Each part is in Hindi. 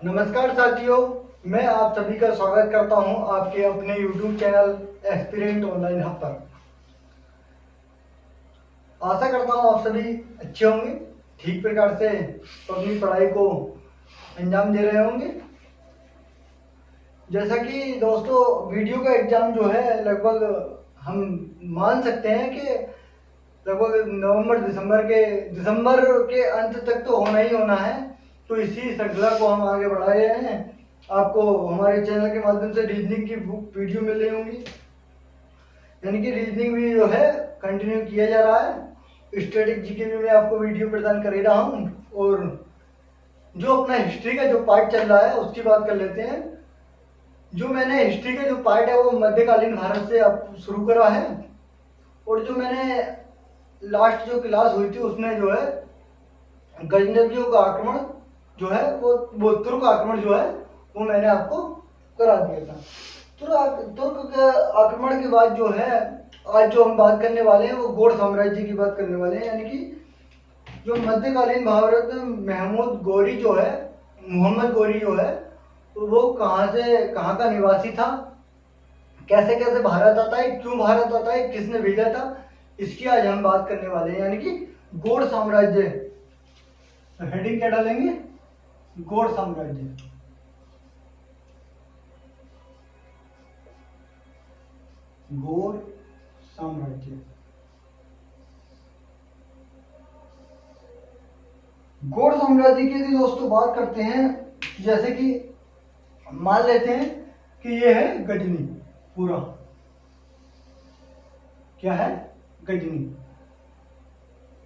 नमस्कार साथियों, मैं आप सभी का स्वागत करता हूं आपके अपने YouTube channel aspirant online hub पर। आशा करता हूं आप सभी अच्छे होंगे, ठीक प्रकार से अपनी पढ़ाई को अंजाम दे रहे होंगे। जैसा कि दोस्तों वीडियो का एग्जाम जो है लगभग हम मान सकते हैं कि लगभग दिसंबर के अंत तक तो होना ही होना है। तो इसी श्रृंखला को हम आगे बढ़ा रहे हैं। आपको हमारे चैनल के माध्यम से रीजनिंग की बुक वीडियो मिल रही होंगी, यानी कि रीजनिंग भी जो है कंटिन्यू किया जा रहा है। स्टैटिक जीके भी मैं आपको वीडियो प्रदान कर ही रहा हूँ। और जो अपना हिस्ट्री का जो पार्ट चल रहा है उसकी बात कर लेते हैं। जो मैंने हिस्ट्री का जो पार्ट है वो मध्यकालीन भारत से अब शुरू करा है। और जो मैंने लास्ट जो क्लास हुई थी उसमें जो है गजनवियों का आक्रमण जो है वो तुर्क आक्रमण जो है वो मैंने आपको करा दिया था। तुर्क के आक्रमण के बाद जो है आज जो हम बात करने वाले हैं वो गौड़ साम्राज्य की बात करने वाले हैं। यानी कि जो मध्यकालीन भारत में महमूद गौरी जो है, मोहम्मद गौरी जो है, तो वो कहाँ से कहाँ का निवासी था, कैसे कैसे भारत आता है, क्यों भारत आता है, किसने भेजा था, इसकी आज हम बात करने वाले हैं। यानी कि गौड़ साम्राज्य, हेडिंग क्या डालेंगे? गौड़ साम्राज्य। गौड़ साम्राज्य। गौड़ साम्राज्य की यदि दोस्तों बात करते हैं, जैसे कि मान लेते हैं कि ये है गजनी, पूरा क्या है? गजनी।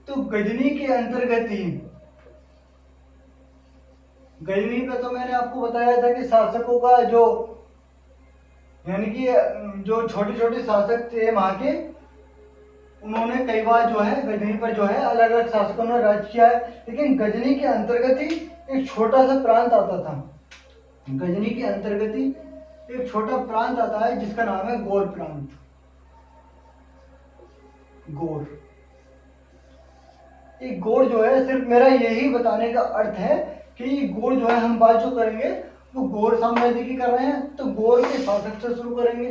तो गजनी के अंतर्गत ही, गजनी पे तो मैंने आपको बताया था कि शासकों का जो, यानी कि जो छोटे छोटे शासक थे वहां के, उन्होंने कई बार जो है गजनी पर जो है अलग अलग शासकों ने राज किया है। लेकिन गजनी के अंतर्गत ही एक छोटा सा प्रांत आता था। गजनी के अंतर्गत ही एक छोटा प्रांत आता है जिसका नाम है गौर प्रांत। गौर, ये गौर जो है, सिर्फ मेरा यही बताने का अर्थ है कि गौर जो है हम बात जो करेंगे वो गौर साम्राज्य की कर रहे हैं, तो गौर के शासक से शुरू करेंगे।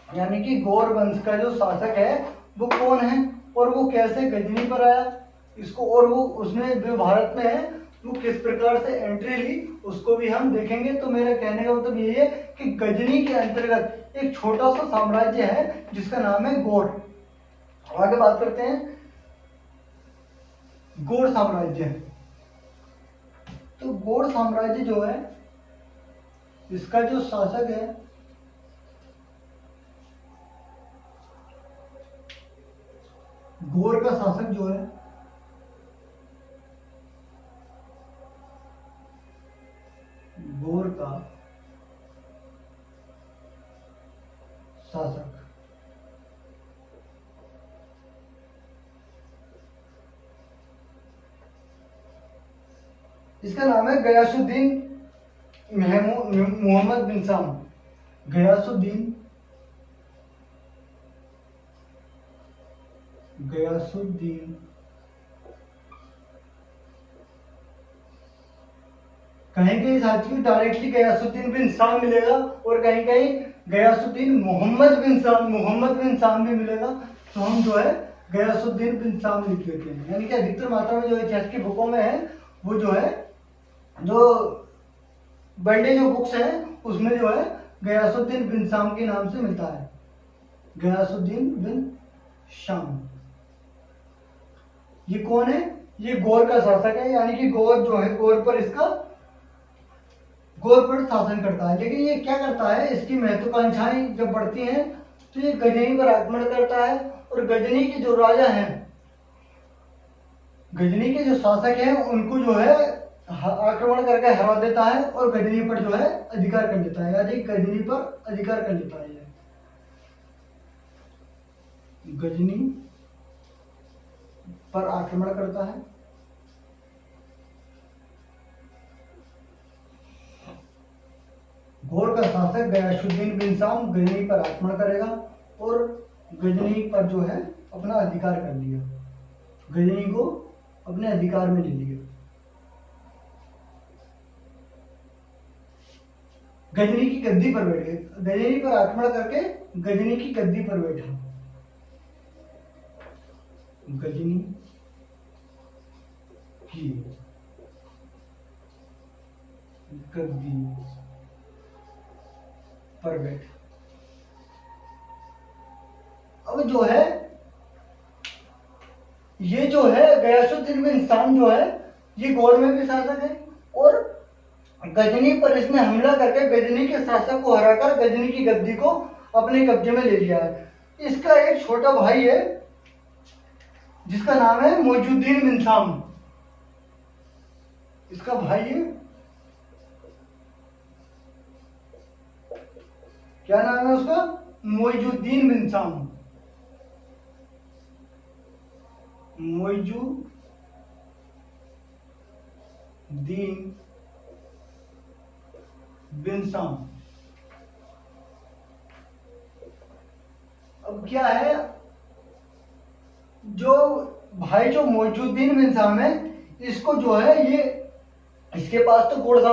यानी कि गौर वंश का जो शासक है वो कौन है और वो कैसे गजनी पर आया इसको, और वो उसने जो भारत में है वो किस प्रकार से एंट्री ली उसको भी हम देखेंगे। तो मेरे कहने का मतलब ये है कि गजनी के अंतर्गत एक छोटा सा साम्राज्य है जिसका नाम है गौड़। आगे बात करते हैं गौड़ साम्राज्य। तो गौड़ साम्राज्य जो है इसका जो शासक है गौड़ का शासक जो है गौड़ का शासक इसका नाम है गयासुद्दीन मोहम्मद बिन साम। गयासुद्दीन गयासुद्दीन कहीं कहीं साथियों डायरेक्टली गयासुद्दीन बिन साम मिलेगा और कहीं कहीं गयासुद्दीन मोहम्मद बिन साम भी मिलेगा। तो हम जो है गयासुद्दीन बिन साम लिख लेते हैं। यानी कि अधिकतर मात्रा में जो इतिहास की बुकों में है वो जो है, जो बड़े जो बुक्स हैं उसमें जो है गयासुद्दीन बिन साम के नाम से मिलता है। गयासुद्दीन बिन शाम, ये कौन है? ये गौर का शासक है। यानी कि गौर जो है गौर पर शासन करता है। लेकिन ये क्या करता है, इसकी महत्वाकांक्षाएं जब बढ़ती हैं तो ये गजनी पर आक्रमण करता है। और गजनी के जो राजा हैं, गजनी के जो शासक हैं उनको जो है आक्रमण करके हरा देता है और गजनी पर जो है अधिकार कर लेता है। यानी गजनी पर अधिकार कर लेता है। गजनी पर आक्रमण करता है। गौर का शासक गयासुद्दीन बिन साम गजनी पर आक्रमण करेगा और गजनी पर जो है अपना अधिकार कर लिया, गजनी को अपने अधिकार में ले लिया। गजनी की गद्दी पर बैठ गए, गजनी पर आक्रमण करके गजनी की गद्दी पर बैठा। गजनी की गद्दी पर बैठा। अब जो है ये जो है गयासुद्दीन बिन शाम जो है ये गौड़ में भी शासक है और गजनी पर इसने हमला करके गजनी के शासक को हराकर गजनी की गद्दी को अपने कब्जे में ले लिया है। इसका एक छोटा भाई है जिसका नाम है मोइजुद्दीन बिन शाम। इसका भाई है, क्या नाम है उसका? मोइजुद्दीन बिन शाम। मोइजुद्दीन बिन शाम। अब क्या है, जो भाई जो मोइजुद्दीन बिन शाम है इसको जो है ये इसके पास तो गोड़ का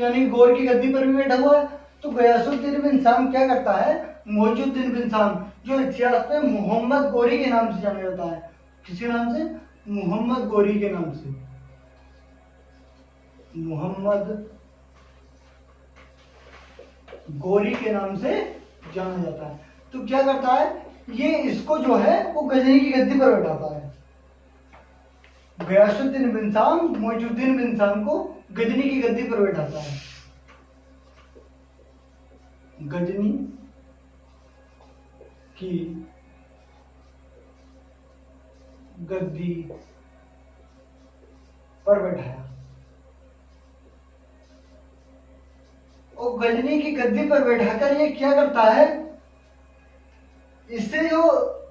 यानी गोड़ की गद्दी पर भी बैठा हुआ है। तो गयासुद्दीन बिन शाम क्या करता है, मोइजुद्दीन बिन शाम जो इतिहास में मोहम्मद गोरी के नाम से जाना जाता है। किसी नाम से? मोहम्मद गोरी के नाम से। मोहम्मद गोरी के नाम से जाना जाता है। तो क्या करता है ये, इसको जो है वो गजनी की गद्दी पर बैठाता है। गयासुद्दीन बिन शाम मोइजुद्दीन बिन शाम को गजनी की गद्दी पर बैठाता है। गजनी की गद्दी पर बैठाया। और गजनी की गद्दी पर बैठाकर ये क्या करता है, इससे जो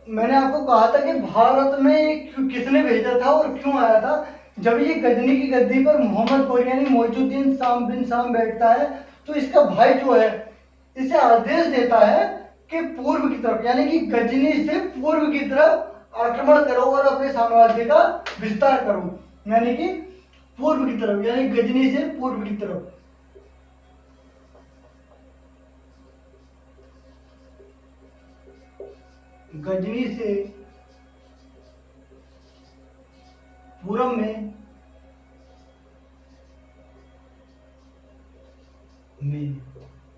मैंने आपको कहा था कि भारत में किसने भेजा था और क्यों आया था, जब ये गजनी की गद्दी पर मोहम्मद गोरी यानी मोइजुद्दीन शाम बिन शाम बैठता है तो इसका भाई जो है इसे आदेश देता है कि पूर्व की तरफ यानी कि गजनी से पूर्व की तरफ आक्रमण करो और अपने साम्राज्य का विस्तार करो। यानी कि पूर्व की तरफ यानी गजनी से पूर्व की तरफ। गजनी से पूर्व में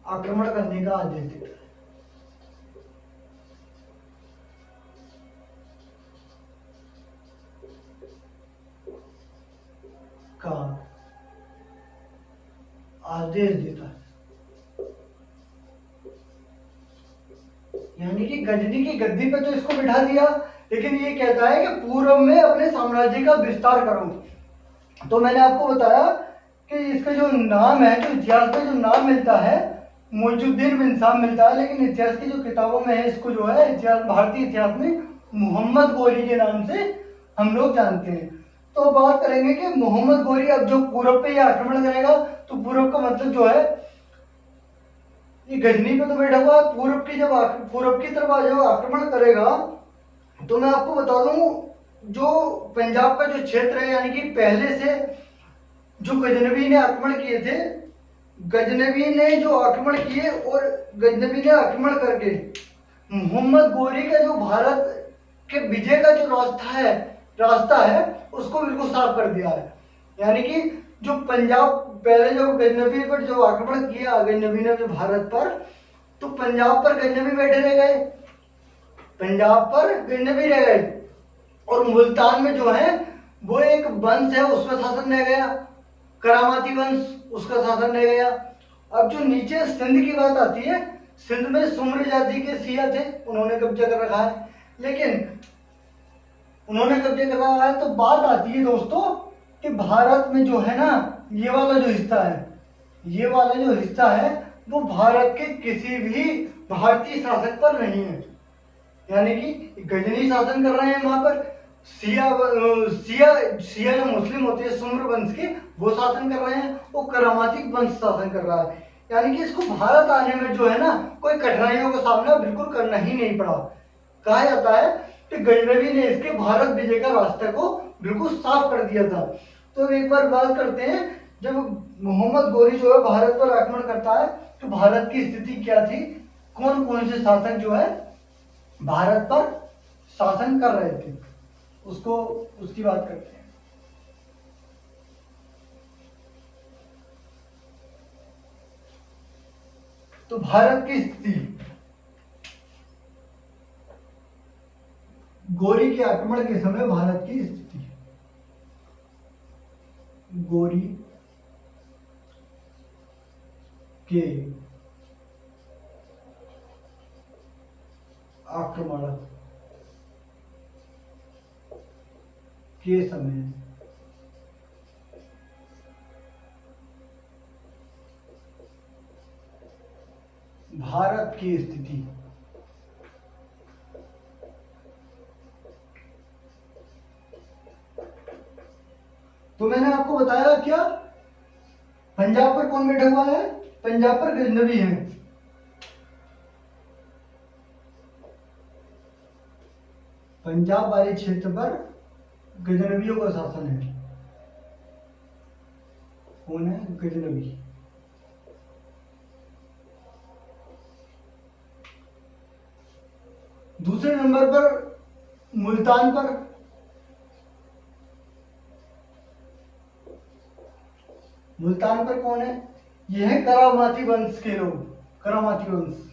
आक्रमण करने का आदेश देता है। का आदेश देता है। यानी कि गजनी की गद्दी पे तो इसको बिठा दिया, लेकिन ये कहता है कि पूर्व में अपने साम्राज्य का विस्तार करो। तो मैंने आपको बताया कि इसका जो नाम है, जो इतिहास में जो नाम मिलता है मोइजुद्दीन बिन शाम मिलता है, लेकिन इतिहास की जो किताबों में है इसको जो है इतिहास भारतीय इतिहास में मोहम्मद गोरी के नाम से हम लोग जानते हैं। तो बात करेंगे कि मोहम्मद गोरी अब जो पूर्व पे आक्रमण करेगा, तो पूर्व का मतलब जो है ये गजनी पे तो बैठा हुआ, पूर्व की तरफ जब आक्रमण करेगा तो मैं आपको बता दूं जो पंजाब का जो क्षेत्र है यानी कि पहले से जो गजनवी ने आक्रमण किए थे, गजनवी ने जो आक्रमण किए और गजनवी ने आक्रमण करके मोहम्मद गोरी का जो भारत के विजय का जो रास्ता है उसको बिल्कुल साफ कर दिया है। यानी कि जो पंजाब पहले जो गजनवी पर जो आक्रमण किया गजनवी ने जो भारत पर, तो पंजाब पर गजनवी बैठे रह गए, पंजाब पर गजनवी रह गए और मुल्तान में जो है वो एक वंश है उसका शासन रह गया, करामाती वंश उसका शासन रह गया। अब जो नीचे सिंध की बात आती है, सिंध में सुमर जाति के सिया थे, उन्होंने कब्जा कर रखा है, लेकिन उन्होंने कब्जा कर रखा है। तो बात आती है दोस्तों कि भारत में जो है ना ये वाला जो हिस्सा है, ये वाला जो हिस्सा है वो भारत के किसी भी भारतीय शासक पर नहीं है। यानी कि गजनी शासन कर रहे हैं वहां पर, सिया जो मुस्लिम होते हैं सुमर वंश के वो शासन कर रहे हैं, वो करामाती वंश शासन कर रहा है। यानी कि इसको भारत आने में जो है ना कोई कठिनाइयों का सामना बिल्कुल करना ही नहीं पड़ा। कहा जाता है कि गजनवी ने इसके भारत विजय का रास्ते को बिल्कुल साफ कर दिया था। तो एक बार बात करते हैं जब मोहम्मद गोरी जो है भारत पर आक्रमण करता है तो भारत की स्थिति क्या थी, कौन कौन से शासक जो है भारत पर शासन कर रहे थे, उसको उसकी बात करते हैं। तो भारत की स्थिति, गोरी के आक्रमण के समय भारत की स्थिति, गोरी के आक्रमण के समय भारत की स्थिति, तो मैंने आपको बताया क्या, पंजाब पर कौन बैठा हुआ है, पंजाब पर गजनवी है। पंजाब वाले क्षेत्र पर गजनवियों का शासन है। कौन है, गजनवी। दूसरे नंबर पर मुल्तान पर, मुल्तान पर कौन है, यह है करामाती वंश के लोग, करामाती वंश।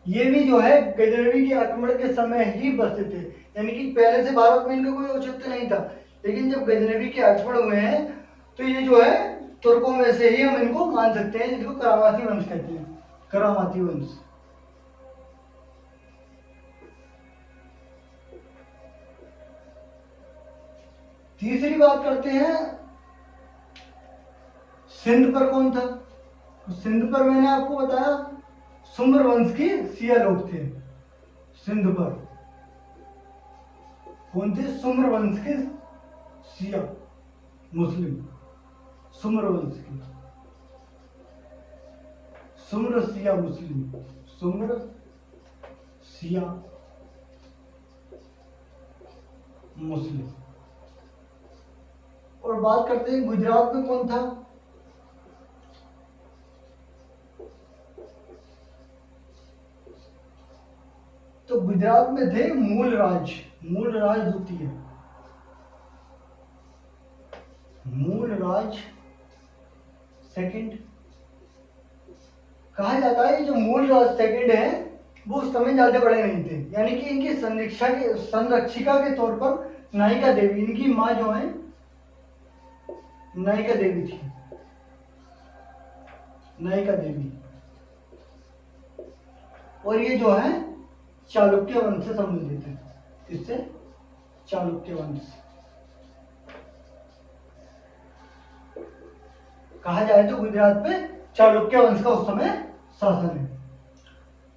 ये भी जो है गजनवी के आक्रमण के समय ही बसते थे, यानी कि पहले से भारत में इनका कोई औचित्य नहीं था, लेकिन जब गजनवी के आक्रमण हुए हैं तो ये जो है तुर्कों में से ही हम इनको मान सकते हैं, जिसको करामाती वंश कहते हैं, करामाती वंश। तीसरी बात करते हैं, सिंध पर कौन था, तो सिंध पर मैंने आपको बताया सुमर वंश के सिया लोग थे। सिंध पर कौन थे, सुमर वंश के सिया मुस्लिम, सुमर वंश के, सुमर सिया मुस्लिम, सुमर सिया मुस्लिम। और बात करते हैं गुजरात में कौन था, तो गुजरात में थे मूलराज, मूलराज द्वितीय, मूलराज सेकंड। कहा जाता है जो मूलराज सेकंड है वो उस समय ज्यादा बड़े नहीं थे, यानी कि इनकी संरक्षिका के तौर पर नायिका देवी, इनकी माँ जो है नायिका देवी थी, नायिका देवी। और ये जो है चालुक्य वंश से संबंधित है, इससे चालुक्य वंश। कहा जाए तो गुजरात पे चालुक्य वंश का उस समय शासन है।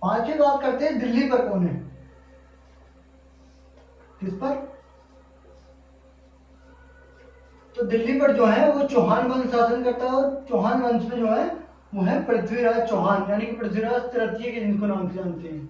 पांचवी बात करते हैं दिल्ली पर कौन है, किस पर, तो दिल्ली पर जो है वो चौहान वंश शासन करता है, और चौहान वंश में जो है वो है पृथ्वीराज चौहान, यानी कि पृथ्वीराज तृतीय के जिनको नाम से जानते हैं,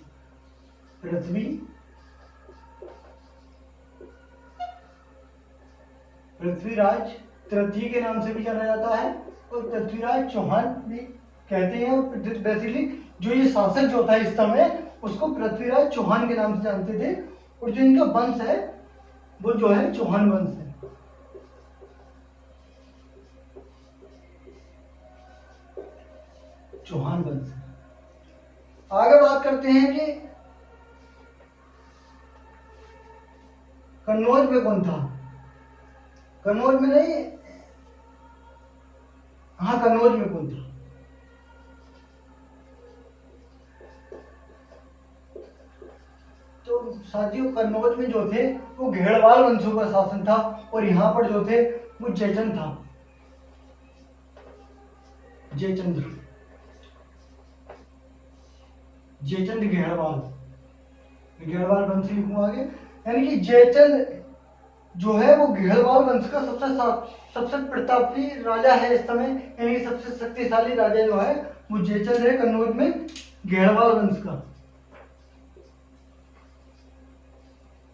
पृथ्वीराज तृतीय के नाम से भी जाना जाता है, और पृथ्वीराज चौहान भी कहते हैं। और बेसिकली जो ये शासक जो था इस समय उसको पृथ्वीराज चौहान के नाम से जानते थे, और जो इनका वंश है वो जो है चौहान वंश है। चौहान वंश। आगे बात करते हैं कि कन्नौज में कौन था, कन्नौज में नहीं, हाँ कन्नौज में कौन था, तो साथियों कन्नौज में जो थे वो घेड़वाल वंशों का शासन था, और यहाँ पर जो थे वो जयचंद था, जयचंद्र, जयचंद घेड़वाल, घेड़वाल वंश लिखूंगा आगे, यानी कि जयचंद जो है वो घेड़वाल वंश का सबसे प्रतापी राजा है इस समय, यानी सबसे शक्तिशाली राजा जो है वो जयचंद है कन्नौज में, घेड़वाल वंश का,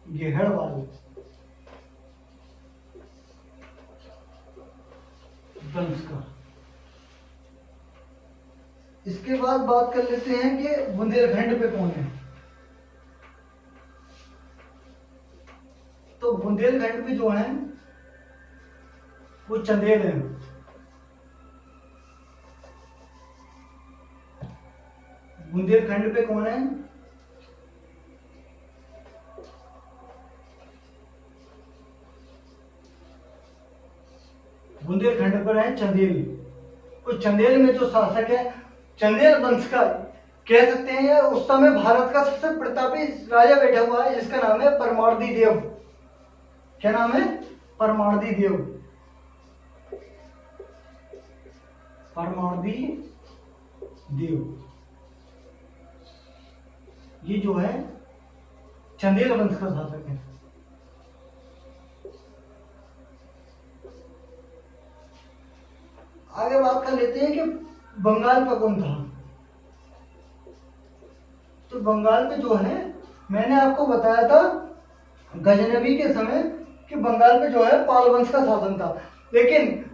घेड़वाल। वंश का। इसके बाद बात कर लेते हैं कि बुंदेलखंड पे कौन है। तो बुंदेलखंड पे जो है वो चंदेल है। बुंदेलखंड पे कौन है? बुंदेलखंड पर है चंदेल। तो चंदेल में जो शासक है, चंदेल वंश का कह सकते हैं, या उस समय भारत का सबसे प्रतापी राजा बैठा हुआ है जिसका नाम है परमार्दी देव। क्या नाम है? परमार्दी देव। परमार्दी देव ये जो है चंदेल वंश का शासक है। आगे बात कर लेते हैं कि बंगाल का कौन था। तो बंगाल में जो है, मैंने आपको बताया था गजनवी के समय कि बंगाल में जो है पाल वंश का शासन था, लेकिन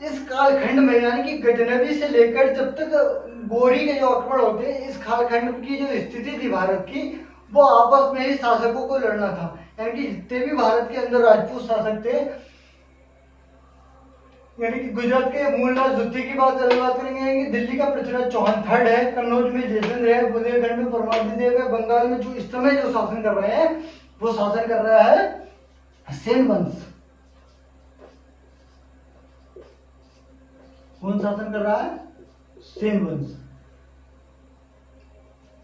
इस कालखंड में यानी कि गजनवी से लेकर जब तक गोरी के जो आक्रमण होते हैं, इस कालखंड की जो स्थिति थी भारत की, वो आपस में ही शासकों को लड़ना था। यानी कि जितने भी भारत के अंदर राजपूत शासक थे, यानी कि गुजरात के मूलराज द्वितीय की बात करेंगे कि दिल्ली का पृथ्वीराज चौहान थर्ड है, कन्नौज में जयचंद्र है, बुंदेलखंड में परमार्दी देव है, बंगाल में जो इस समय जो शासन कर रहे हैं वो शासन कर रहा है सेन वंश। कौन शासन कर रहा है? सेन वंश।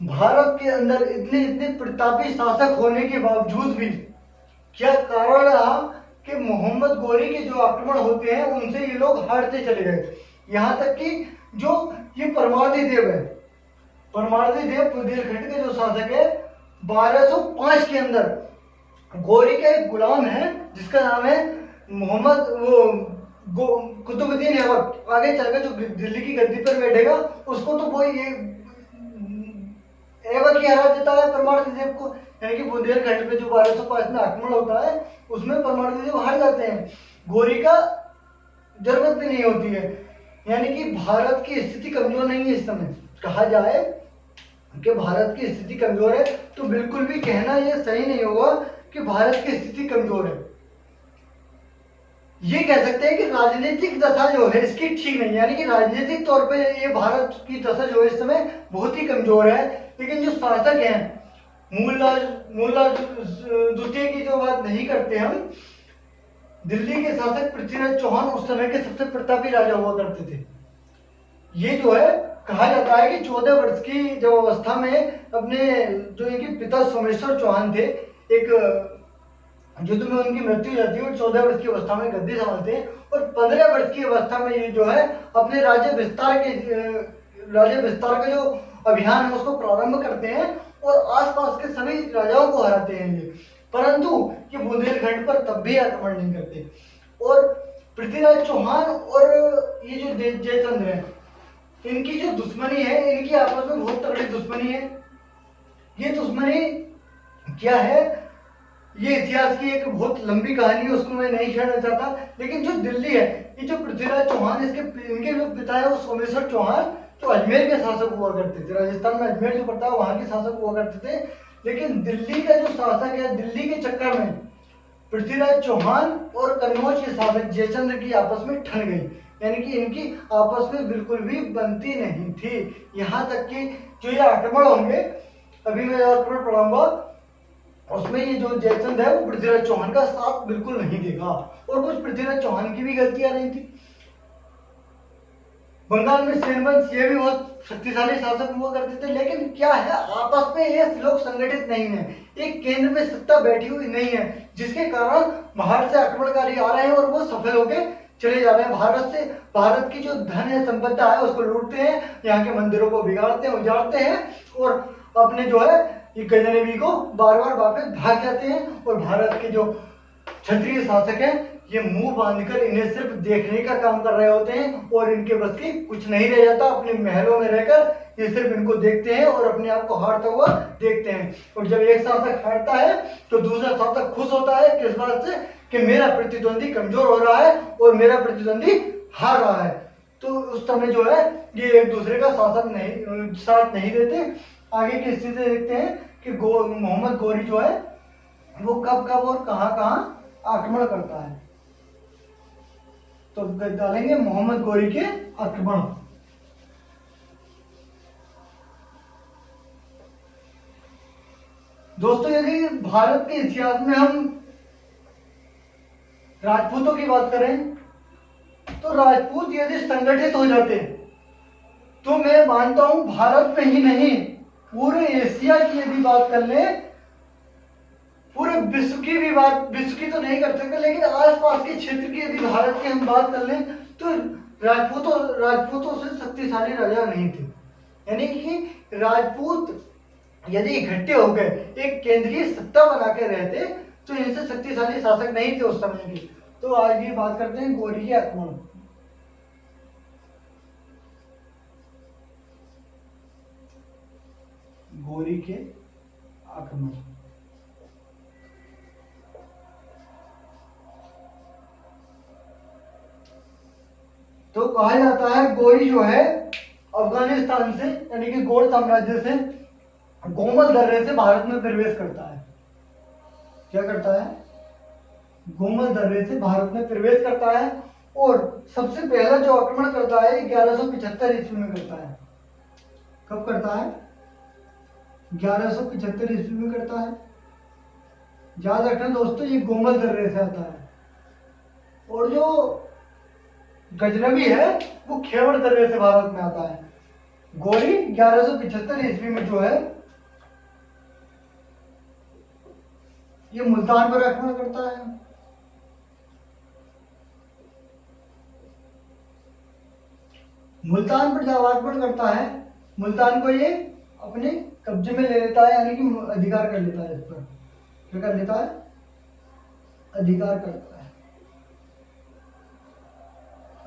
भारत के अंदर इतने इतने प्रतापी शासक होने के बावजूद भी क्या कारण रहा कि मोहम्मद गोरी के जो आक्रमण होते हैं उनसे ये लोग हारते चले गए। यहां तक कि जो ये परमार्दी देव है, परमार्दी देव बुंदेलखंड के जो शासक है, 1205 के अंदर गोरी का एक गुलाम है जिसका नाम है मोहम्मद कुतुबुद्दीन ऐबक। आगे चलकर जो दिल्ली की गद्दी पर बैठेगा उसको तो कोई ये ऐबक ही हरा देता है परमार्दी देव को। यानी कि बुंदेलखंड पे जो 1205 में आक्रमण होता है उसमें परमार्दी देव हार जाते हैं, गोरी का जरूरत भी नहीं होती है। यानी कि भारत की स्थिति कमजोर नहीं है। इस समय कहा जाए कि भारत की स्थिति कमजोर है तो बिल्कुल भी कहना यह सही नहीं होगा कि भारत की स्थिति कमजोर है। ये कह सकते हैं कि राजनीतिक दशा जो है इसकी ठीक नहीं है, यानी कि राजनीतिक तौर पे ये भारत की दशा जो है इस समय बहुत ही कमजोर है। लेकिन जो शासक हैं, मूलराज द्वितीय की जो बात नहीं करते हम, दिल्ली के शासक पृथ्वीराज चौहान उस समय के सबसे प्रतापी राजा हुआ करते थे। ये जो है कहा जाता है कि 14 वर्ष की जब अवस्था में अपने जो इनके पिता सोमेश्वर चौहान थे, एक युद्ध में उनकी मृत्यु हो जाती है और 14 वर्ष की अवस्था में गद्दी संभालते हैं और 15 वर्ष की अवस्था में ये जो है अपने राज्य विस्तार का जो अभियान है उसको प्रारंभ करते हैं और आसपास के सभी राजाओं को हराते हैं ये। परंतु ये बुंदेलखंड पर तब भी आक्रमण नहीं करते। और पृथ्वीराज चौहान और ये जो जयचंद्र है, इनकी जो दुश्मनी है, इनकी आपस में बहुत तगड़ी दुश्मनी है। ये दुश्मनी क्या है, ये इतिहास की एक बहुत लंबी कहानी है, उसको मैं नहीं छेड़ना चाहता। लेकिन जो दिल्ली है, ये जो पृथ्वीराज चौहान, इनके जो पिता है वो सोमेश्वर चौहान जो अजमेर के शासक हुआ करते थे। राजस्थान में अजमेर जो पड़ता है वहां के शासक हुआ करते थे। लेकिन दिल्ली का जो शासक है, दिल्ली के चक्कर में पृथ्वीराज चौहान और कन्नौज के शासक जयचंद्र की आपस में ठन गई, यानी कि इनकी आपस में बिल्कुल भी बनती नहीं थी। यहाँ तक कि जो ये आक्रमण होंगे, अभी मैं आक्रमण पढ़ाऊंगा, उसमें ये जो जयचंद है वो पृथ्वीराज चौहान का साथ बिल्कुल नहीं देगा और कुछ पृथ्वीराज चौहान की भी गलतियां रही थी। बंगाल में सेन वंश ये भी बहुत शक्तिशाली शासक हुआ करते थे, लेकिन क्या है आपस में ये लोग संगठित नहीं है, एक केंद्र में सत्ता बैठी हुई नहीं है, जिसके कारण बाहर से आक्रमणकारी आ रहे हैं और वो सफल होके चले जा रहे हैं। भारत की जो धन है, संपदा है, उसको लूटते हैं, यहाँ के मंदिरों को बिगाड़ते हैं, उजाड़ते हैं और अपने जो है ये गजनवी को बार बार वापस भाग जाते हैं। और भारत के जो क्षत्रिय शासक हैं ये मुंह बांधकर इन्हें सिर्फ देखने का काम कर रहे होते हैं और इनके बस की कुछ नहीं रह जाता। अपने महलों में रहकर ये सिर्फ इनको देखते हैं और अपने आप को हारता हुआ देखते हैं। और जब एक शासक हारता है तो दूसरा शासक खुश होता है, किस बात से कि मेरा प्रतिद्वंदी कमजोर हो रहा है और मेरा प्रतिद्वंदी हार रहा है। तो उस समय जो है ये एक दूसरे का साथ नहीं देते। आगे की स्थिति देखते हैं कि मोहम्मद गौरी जो है वो कब कब और कहां कहां आक्रमण करता है। तो डालेंगे मोहम्मद गौरी के आक्रमण। दोस्तों यदि भारत के इतिहास में हम राजपूतों की बात करें तो राजपूत यदि संगठित हो जाते तो मैं मानता हूं भारत में ही नहीं पूरे एशिया की यदि बात कर ले, पूरे विश्व की भी बात, विश्व की तो नहीं कर सकते लेकिन आसपास के क्षेत्र की यदि भारत की हम बात कर लें तो राजपूतों से शक्तिशाली राजा नहीं थे। यानी कि राजपूत यदि इकट्ठे हो गए एक केंद्रीय सत्ता बना के रहते तो इनसे शक्तिशाली शासक नहीं थे उस समय के। तो आज ये बात करते हैं गौरी के आक्रमण। गौरी के आक्रमण। तो कहा जाता है गौरी जो है अफगानिस्तान से यानी कि गौड़ साम्राज्य से गोमल दर्रे से भारत में प्रवेश करता है। क्या करता है? गोमल दर्रे से भारत में प्रवेश करता है और सबसे पहला जो आक्रमण करता है 1175 ईस्वी में करता है। कब करता है? 1175 ईस्वी में करता है। याद रखना दोस्तों ये गोमल दर्रे से आता है और जो गजनवी है वो खेवड़ दर्रे से भारत में आता है। गौरी 1175 ईस्वी में जो है ये मुल्तान पर आक्रमण करता है। मुल्तान पर जब आक्रमण करता है मुल्तान को ये अपने कब्जे में ले लेता है यानी कि अधिकार कर लेता है इस पर। क्या कर लेता है? अधिकार करता है।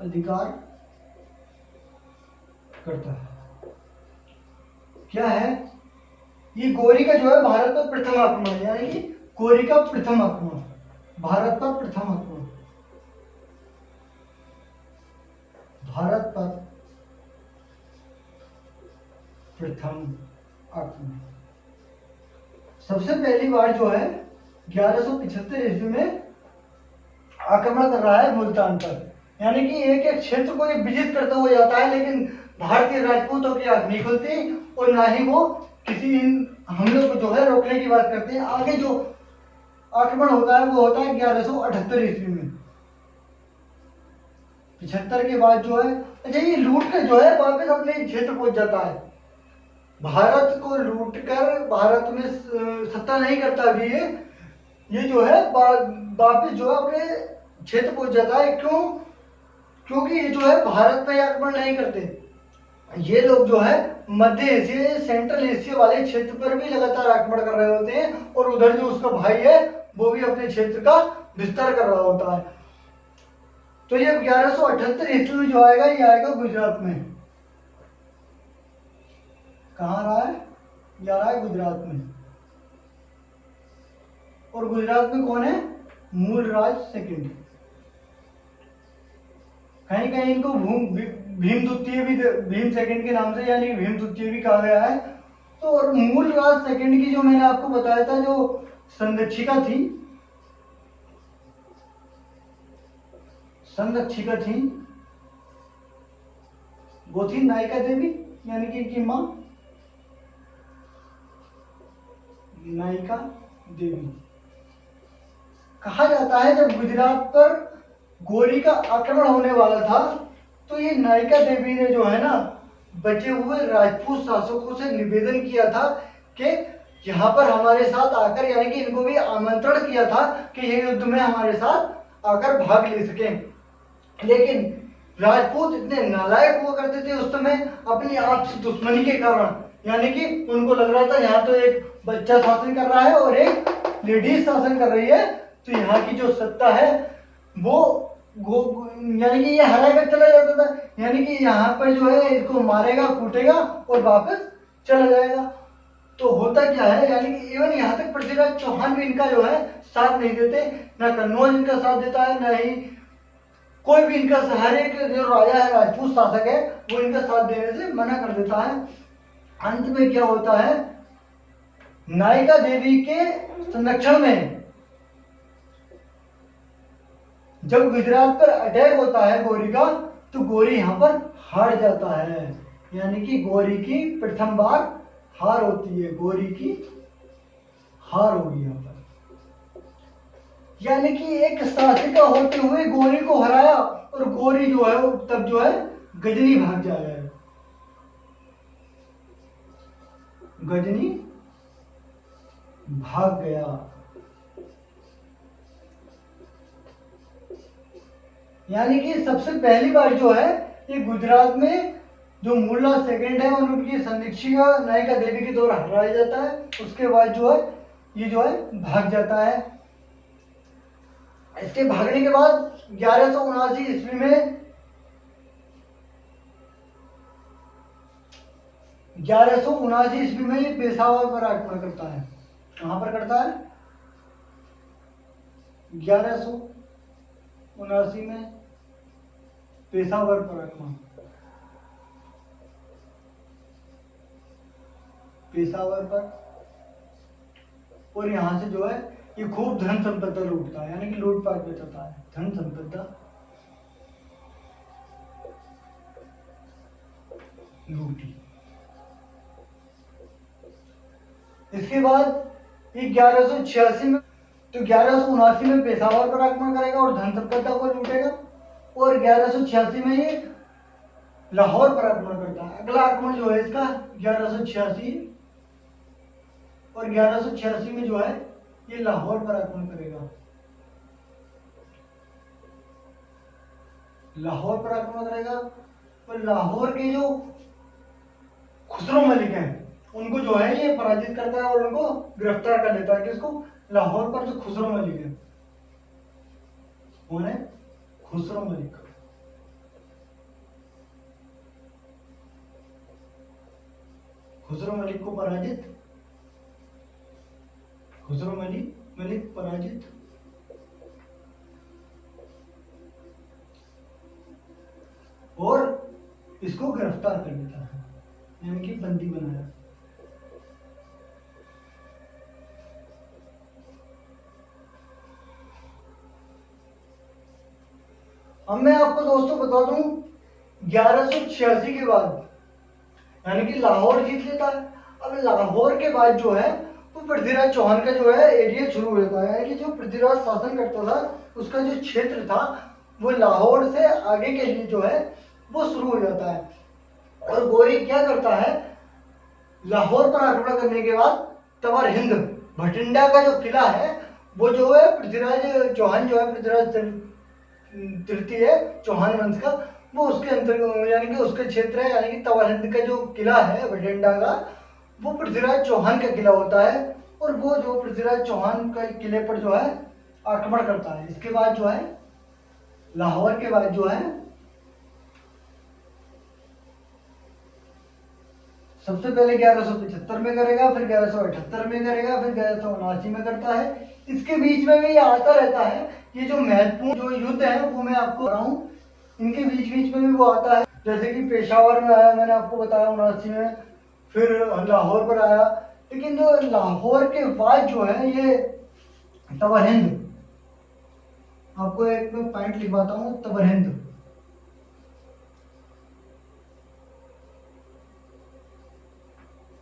अधिकार करता है। क्या है ये? गौरी का जो है भारत पर प्रथम आक्रमण यानी कि गौरी का प्रथम आक्रमण, भारत पर प्रथम आक्रमण, भारत पर प्रथम आक्रमण। सबसे पहली बार जो है 1175 ईस्वी में आक्रमण कर रहा है मुल्तान पर। यानी कि एक एक क्षेत्र को ये विजित करता हुआ जाता है लेकिन भारतीय राजपूतों की आंख नहीं खुलती और ना ही वो किसी इन हमलों को जो है रोकने की बात करते हैं। आगे जो आक्रमण होता है वो होता है 1178 ईस्वी में। 75 के बाद जो है अच्छा ये लूट कर जो है वापस अपने क्षेत्र पहुंच जाता है। भारत को लूट कर भारत में सत्ता नहीं करता अभी ये जो है वापस जो है अपने क्षेत्र पहुंच जाता है। क्यों? क्योंकि ये जो है भारत पे आक्रमण नहीं करते। ये लोग जो है मध्य एशिया सेंट्रल एशिया वाले क्षेत्र पर भी लगातार आक्रमण कर रहे होते हैं और उधर जो उसका भाई है वो भी अपने क्षेत्र का विस्तार कर रहा होता है। तो ये 1178 ईस्वी में जो आएगा ये आएगा गुजरात में। कहाँ रहा है? ये आ रहा है गुजरात में। और गुजरात में कौन है? मूलराज सेकंड। कहीं कहीं इनको भीम सेकंड के नाम से यानी भीम द्वितीय भी कहा गया है। तो और मूलराज सेकंड की जो मैंने आपको बताया था जो संरक्षिका थी वो थी नायिका देवी यानी कि इनकी मां नायिका देवी। कहा जाता है जब गुजरात पर गौरी का आक्रमण होने वाला था तो ये नायिका देवी ने जो है ना बचे हुए राजपूत शासकों से निवेदन किया था कि यहाँ पर हमारे साथ आकर यानी कि इनको भी आमंत्रण किया था कि ये युद्ध में हमारे साथ आकर भाग ले सकें। लेकिन राजपूत इतने नालायक हुआ करते थे उस समय अपनी आपसी दुश्मनी के कारण। यानी कि उनको लग रहा था यहाँ तो एक बच्चा शासन कर रहा है और एक लेडीज शासन कर रही है तो यहाँ की जो सत्ता है वो यानी कि ये हरा कर चला जाता था। यानी कि यहाँ पर जो है इसको मारेगा कूटेगा और वापस चला जाएगा। तो होता क्या है यानी कि इवन यहाँ तक पृथ्वीराज चौहान भी इनका जो है साथ नहीं देते, ना कन्नौज इनका साथ देता है, ना ही कोई भी इनका हर एक जो राजा है, राजपूत शासक है, वो इनका साथ देने से मना कर देता है। अंत में क्या होता है, नायिका देवी के संरक्षण में जब गुजरात पर अटैक होता है गौरी का, तो गौरी यहाँ पर हार जाता है। यानी कि गौरी की प्रथम बार हार होती है, गौरी की हार होगी यहाँ पर। यानी कि एक शासिका होते हुए गौरी को हराया, और गौरी जो है वो तब जो है गजनी भाग जाएगा। गजनी भाग गया। यानी कि सबसे पहली बार जो है ये गुजरात में जो मुल्ला सेकंड है और उनकी संरक्षिका नायिका देवी के द्वारा हराया जाता है। उसके बाद जो है ये जो है भाग जाता है। इसके भागने के बाद 1179 ईस्वी में 1179 ईस्वी में ये पेशावर पर आक्रमण करता है। कहां पर करता है? 1179 में पेशावर पर आक्रमण, पेशावर पर। और यहां से जो है ये खूब धन संपदा लूटता है, यानी कि लूटपाट बचाता है, धन संपदा लूटी। इसके बाद ये 1186 में, तो 1179 में पेशावर पर आक्रमण करेगा और धन संपदा को लूटेगा। और 1186 में ये लाहौर पर आक्रमण करता है। अगला आक्रमण जो है इसका 1186, और 1186 में जो है ये लाहौर पर आक्रमण करेगा। लाहौर पर आक्रमण करेगा और लाहौर के जो खुसरो मलिक हैं उनको जो है ये पराजित करता है और उनको गिरफ्तार कर लेता है। किसको? लाहौर पर जो खुसरो मलिक है, कौन है? खुसरो मलिक। खुसरो मलिक को पराजित, खुसरो मलिक पराजित और इसको गिरफ्तार कर लेता है, यानी कि बंदी बनाया। अब मैं आपको दोस्तों बता दूं 1186 के बाद, यानी कि लाहौर जीत लेता है। अब लाहौर के बाद जो है वो पृथ्वीराज चौहान का जो है एरिया शुरू हो जाता है, यानी कि जो पृथ्वीराज शासन करता था उसका जो क्षेत्र था वो लाहौर से आगे के लिए जो है वो शुरू हो जाता है। और गौरी क्या करता है, लाहौर पर आक्रमण करने के बाद तवर हिंद भटिंडा का जो किला है वो जो है पृथ्वीराज चौहान जो है, पृथ्वीराज तृतीय चौहान वंश का, वो उसके अंतर्गत, यानी कि उसके क्षेत्र है। यानी कि तवर हिंद का जो किला है भटिंडा का, वो पृथ्वीराज चौहान का किला होता है। और वो जो पृथ्वीराज चौहान का किले पर जो है आक्रमण करता है। इसके बाद जो है लाहौर के बाद जो है सबसे पहले 1175 में करेगा, फिर 1178 में करेगा, फिर 1179 में करता है। इसके बीच में भी ये आता रहता है। ये जो महत्वपूर्ण जो युद्ध है वो मैं आपको बता रहा हूँ, इनके बीच बीच में भी वो आता है। जैसे कि पेशावर में आया, मैंने आपको बताया 79 में, फिर लाहौर पर आया। लेकिन जो लाहौर के बाद जो है ये तवर हिंद, आपको एक पॉइंट लिखवाता हूँ, तवर हिंद।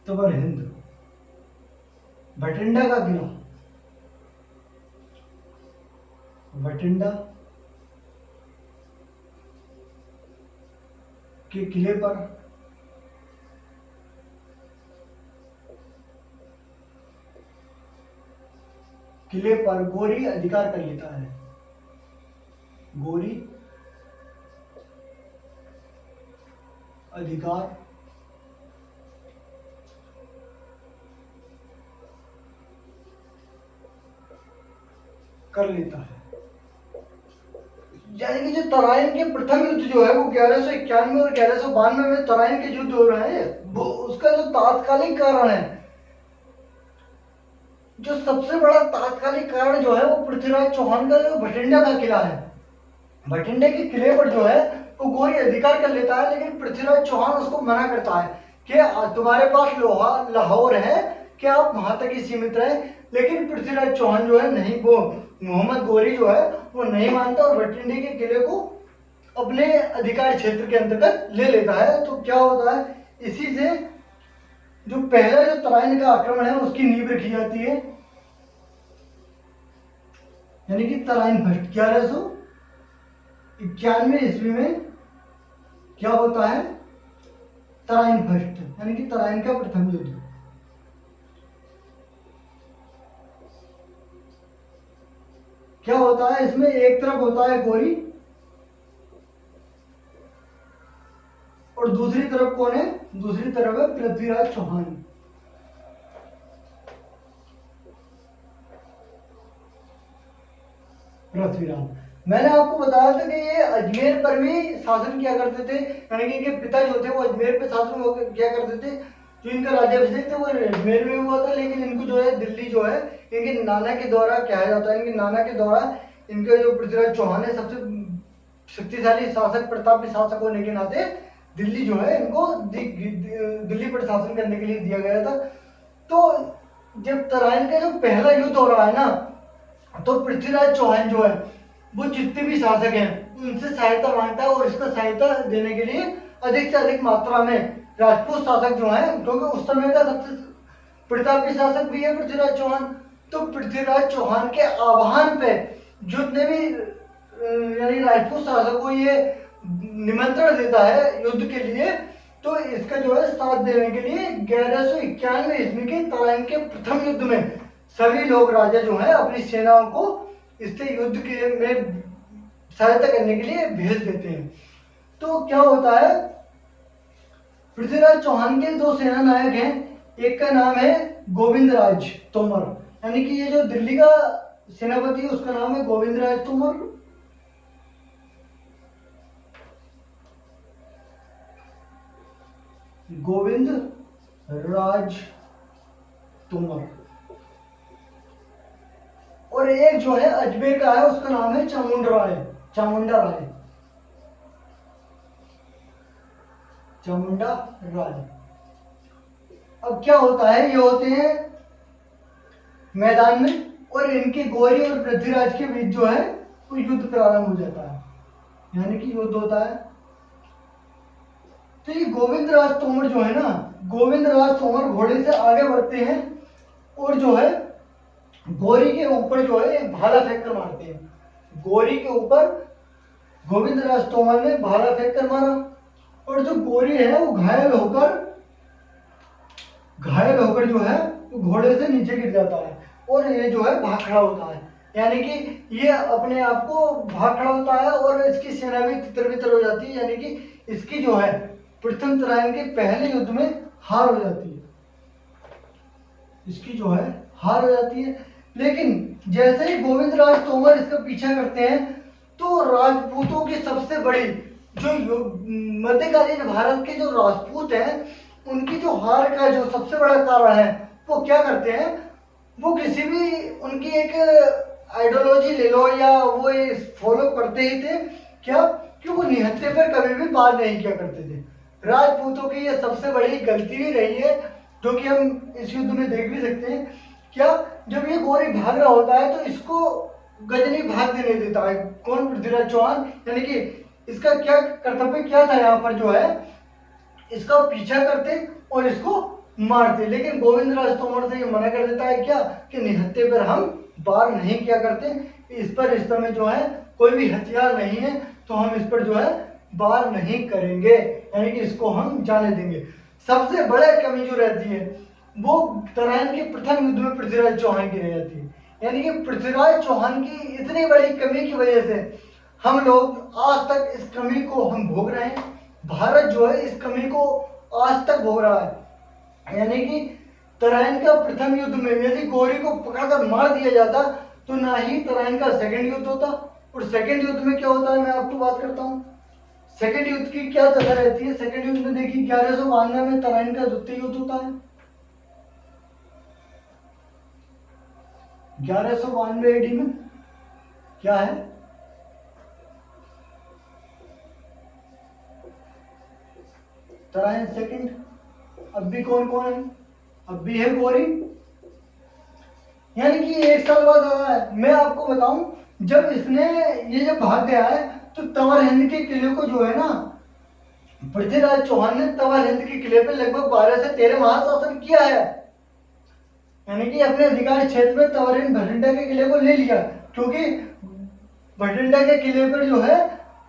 तवर हिंद भटिंडा का किला, भटिंडा के किले पर गौरी अधिकार कर लेता है। गौरी अधिकार कर लेता है। यानी कि जो तराइन के प्रथम युद्ध जो है वो 1191 और 1192 में तराइन के युद्ध हो रहे हैं, वो उसका जो तात्कालिक कारण है, जो सबसे बड़ा तात्कालिक कारण जो है वो पृथ्वीराज चौहान का जो भटिंडा का किला है, बठिंडे के किले पर जो है वो गौरी अधिकार कर लेता है, लेकिन पृथ्वीराज चौहान उसको मना करता है कि तुम्हारे पास लोहा लाहौर है कि आप वहां तक ही सीमित रहे। लेकिन पृथ्वीराज चौहान जो है नहीं, वो मोहम्मद गौरी जो है वो नहीं मानता और बठिंडे के किले को अपने अधिकार क्षेत्र के अंतर्गत ले लेता है। तो क्या होता है, इसी से जो पहला जो तराइन का आक्रमण है उसकी नींव रखी जाती है, यानी कि तराइन फर्स्ट 1191 ईस्वी में क्या होता है, तराइन फर्स्ट, यानी कि तराइन का प्रथम युद्ध। क्या होता है इसमें, एक तरफ होता है गौरी और दूसरी तरफ कौन है, दूसरी तरफ है पृथ्वीराज चौहान। पृथ्वीराज, मैंने आपको बताया था कि ये अजमेर पर भी शासन किया करते थे, यानी कि इनके पिता जो थे वो अजमेर पे शासन किया करते थे। जो इनका राज्याभिषेक था वो अजमेर में हुआ था, लेकिन इनको जो है दिल्ली जो है इनके नाना के द्वारा कहा जाता है, इनके नाना के द्वारा इनके जो पृथ्वीराज चौहान है सबसे शक्तिशाली शासक, प्रतापी शासक होने के नाते दिल्ली जो है इनको दिल्ली पर शासन करने के लिए दिया गया था। तो जब तराइन का जो पहला युद्ध हो रहा है ना, तो पृथ्वीराज चौहान जो है वो जितने भी शासक हैं उनसे सहायता मांगता है और इसका सहायता देने के लिए अधिक से अधिक मात्रा में राजपूत शासक जो है, क्योंकि उस समय का सबसे प्रतापी शासक भी है पृथ्वीराज चौहान, तो पृथ्वीराज चौहान के आह्वान पे जितने भी यानी राजपूत शासक को ये निमंत्रण देता है युद्ध के लिए, तो इसका जो है साथ देने के लिए 1191 ईस्वी के तराइन के प्रथम युद्ध में सभी लोग राजा जो है अपनी सेनाओं को इससे युद्ध के में सहायता करने के लिए भेज देते हैं। तो क्या होता है, पृथ्वीराज चौहान के दो सेना नायक हैं, एक का नाम है गोविंदराज तोमर, यानी कि ये जो दिल्ली का सेनापति है उसका नाम है गोविंदराज तोमर। गोविंद राज तोमर। और एक जो है अजमेर का है उसका नाम है चामुंडा राय, चामुंडा राय, चामुंडा राय। अब क्या होता है, ये होते हैं मैदान में और इनके गौरी और पृथ्वीराज के बीच जो है वो युद्ध प्रारंभ हो जाता है, यानी कि युद्ध होता है। तो ये गोविंद राज तोमर जो है ना, गोविंद राज तोमर घोड़े से आगे बढ़ते हैं और जो है गौरी के ऊपर जो है भाला फेंक कर मारते हैं। गौरी के ऊपर गोविंद राज तोमर ने भाला फेंक कर मारा और जो गौरी है वो घायल होकर जो है वो घोड़े से नीचे गिर जाता है और ये जो है भाग खड़ा होता है, यानी कि ये अपने आप को भाग खड़ा होता है और इसकी सेना भी तितर बितर हो जाती है, यानी कि इसकी जो है प्रथम तराइन के पहले युद्ध में हार हो जाती है, इसकी जो है हार हो जाती है। लेकिन जैसे ही गोविंद राज तोमर इसका पीछा करते हैं तो राजपूतों की सबसे बड़ी जो मध्यकालीन भारत के जो राजपूत हैं उनकी जो हार का जो सबसे बड़ा कारण है वो क्या करते हैं, वो किसी भी उनकी एक आइडियोलॉजी ले लो या वो फॉलो करते ही थे क्या कि वो निहत्थे पर कभी भी पार नहीं किया करते थे। राजपूतों की ये सबसे बड़ी गलती भी रही है, जो कि हम इस युद्ध में देख भी सकते हैं। क्या जब ये गौरी भाग रहा होता है तो इसको गजनी भागने नहीं देता है, कौन, पृथ्वीराज चौहान, यानी कि इसका क्या कर्तव्य क्या था, यहाँ पर जो है इसका पीछा करते और इसको मारते। लेकिन गोविंद राज तोमर से ये मना कर देता है क्या कि निहत्थे पर हम वार नहीं किया करते, इस पर इस समय जो है कोई भी हथियार नहीं है तो हम इस पर जो है वार नहीं करेंगे, यानी कि इसको हम जाने देंगे। सबसे बड़ा कमी जो रहती है वो तराइन के प्रथम युद्ध में पृथ्वीराज चौहान की रह जाती है, यानी कि पृथ्वीराज चौहान की इतनी बड़ी कमी की वजह से हम लोग आज तक इस कमी को हम भोग रहे हैं। भारत जो है इस कमी को आज तक भोग रहा है, यानी कि तराइन का प्रथम युद्ध में यदि गौरी को पकड़कर मार दिया जाता तो ना ही तराइन का सेकंड युद्ध होता, और सेकंड युद्ध में क्या होता है मैं आपको बात करता हूँ। सेकंड युद्ध की क्या दशा रहती है, सेकंड युद्ध में देखिए 1192 में तराइन का द्वितीय युद्ध होता है। 1192 AD में क्या है, तराइन सेकंड। अब भी कौन कौन है? अब भी है गौरी, यानी कि 1 साल बाद आया है। मैं आपको बताऊं, जब इसने ये जब भाग गया है तो तंवर हिंद के किले को जो है ना, पृथ्वीराज चौहान ने तंवर हिंद के किले पे लगभग 12 से 13 माह शासन किया है, यानी कि अपने अधिकार क्षेत्र में तंवर हिंद भटिंडा के किले को ले लिया, क्योंकि भटिंडा के किले पर जो है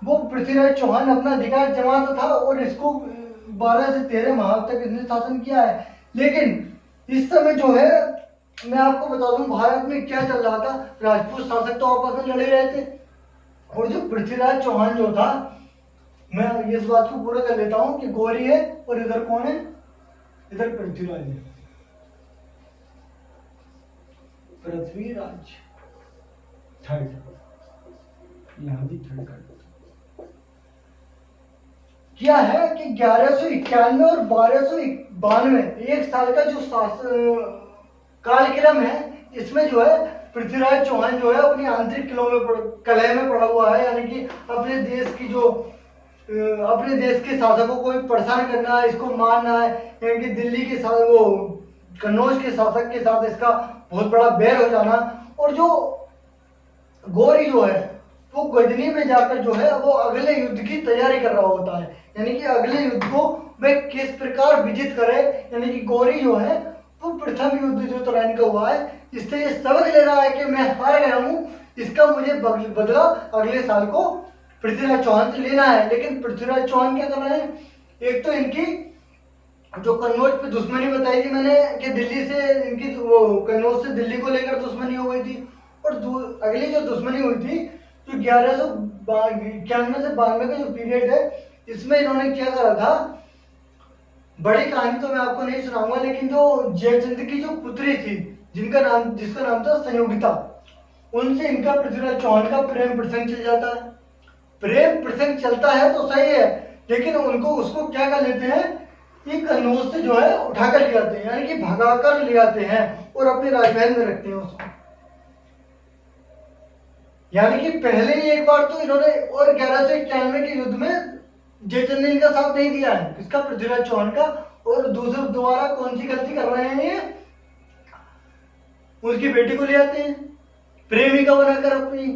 वो पृथ्वीराज चौहान अपना अधिकार जमाता था और इसको 12 से 13 माह तक इसने शासन किया है। लेकिन इस समय जो है मैं आपको बता दूं भारत में क्या चल रहा था, राजपूत शासक तो आपस में लड़े रहे थे, और जो पृथ्वीराज चौहान जो था, मैं इस बात को पूरा कर लेता हूं कि गौरी है और इधर कौन है, इधर पृथ्वीराज है, पृथ्वीराज थर्ड, यहां भी थर्ड कर दो। क्या है कि 1191 और 1292 1 साल का जो शासन कालक्रम है, इसमें जो है पृथ्वीराज चौहान जो है अपनी आंतरिक कलह में पड़ा हुआ है, यानी कि अपने देश की जो अपने देश के शासकों को परेशान करना है, इसको मारना है, यानी कि दिल्ली के साथ वो कन्नौज के शासक के साथ इसका बहुत बड़ा बैर हो जाना। और जो गौरी जो है वो गजनी में जाकर जो है वो अगले युद्ध की तैयारी कर रहा होता है, यानी कि अगले युद्ध को वह किस प्रकार विजित करे, यानी कि गौरी जो है वो प्रथम युद्ध जो तराइन का हुआ है इससे ये समझ ले रहा है कि मैं हार गया हूं, इसका मुझे बदला अगले साल को पृथ्वीराज चौहान से लेना है। लेकिन पृथ्वीराज चौहान क्या कर रहे हैं, एक तो इनकी जो कन्नौज पे दुश्मनी बताई थी मैंने कि दिल्ली से इनकी वो कन्नौज से दिल्ली को लेकर दुश्मनी हो गई थी, और अगली जो दुश्मनी हुई थी जो 1191 से 92 का जो पीरियड है, इसमें इन्होंने क्या करा था, बड़ी कहानी तो मैं आपको नहीं सुनाऊंगा, लेकिन जो जयचंद की जो पुत्री थी जिसका नाम था संयोगिता, उनसे इनका पृथ्वीराज चौहान का प्रेम प्रसंग चल जाता है। प्रेम प्रसंग चलता है तो सही है, लेकिन उनको उसको क्या कर लेते हैं, ये कन्नौज से जो है उठाकर ले आते हैं, यानी कि भगाकर ले आते हैं और अपने राजमहल में रखते हैं उसको। यानी कि पहले ही एक बार तो इन्होंने और 1191 के युद्ध में जयचंद ने इनका साथ नहीं दिया है, किसका, पृथ्वीराज चौहान का। और दोबारा कौन सी गलती कर रहे हैं ये, उसकी बेटी को ले आते हैं प्रेमिका बनाकर अपनी।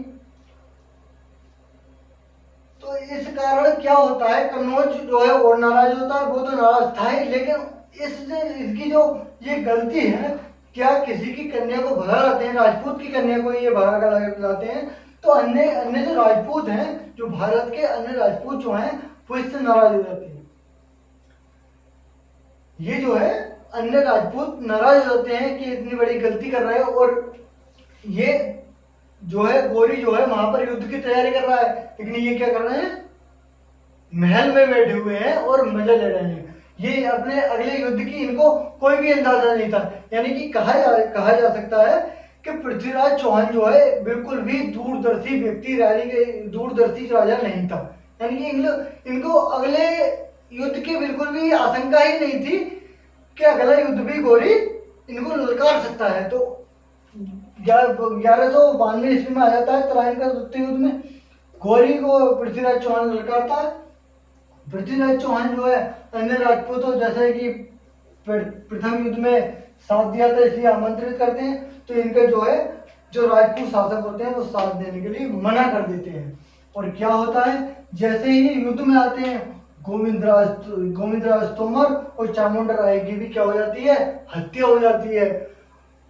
तो इस कारण क्या होता है, कन्नौज जो है और नाराज होता है, वो तो नाराज था ही, लेकिन इसकी जो ये गलती है, क्या किसी की कन्या को भगा लाते हैं, राजपूत की कन्या को ये भगा कर लाते हैं, तो अन्य अन्य जो राजपूत हैं, जो भारत के अन्य राजपूत जो हैं, वो इससे नाराज हो जाते हैं। ये जो है अन्य राजपूत नाराज हो जाते हैं कि इतनी बड़ी गलती कर रहे हैं, और ये जो है गौरी जो है वहां पर युद्ध की तैयारी कर रहा है, लेकिन ये क्या कर रहे हैं, महल में बैठे हुए हैं और मजा ले रहे हैं। ये अपने अगले युद्ध की इनको कोई भी अंदाजा नहीं था, यानी कि कहा जा सकता है कि पृथ्वीराज चौहान जो है बिल्कुल भी दूरदर्शी व्यक्ति, दूरदर्शी राजा नहीं था, यानी कि इनको अगले युद्ध की बिल्कुल भी आशंका ही नहीं थी कि अगला युद्ध भी गौरी इनको ललकार सकता है। तो 1192 ईस्वी में आ जाता है तराइन का द्वितीय युद्ध में, गौरी को पृथ्वीराज चौहान ललकारता है। पृथ्वीराज चौहान जो है अन्य राजपूतों जैसे कि प्रथम युद्ध में साथ दिया था इसलिए आमंत्रित करते हैं, तो इनका जो है जो राजपूत शासक होते हैं वो साथ देने के लिए मना कर देते हैं। और क्या होता है, जैसे ही युद्ध में आते हैं गोविंदराज तोमर और चामुंडा राय की भी क्या हो जाती है, हत्या हो जाती है,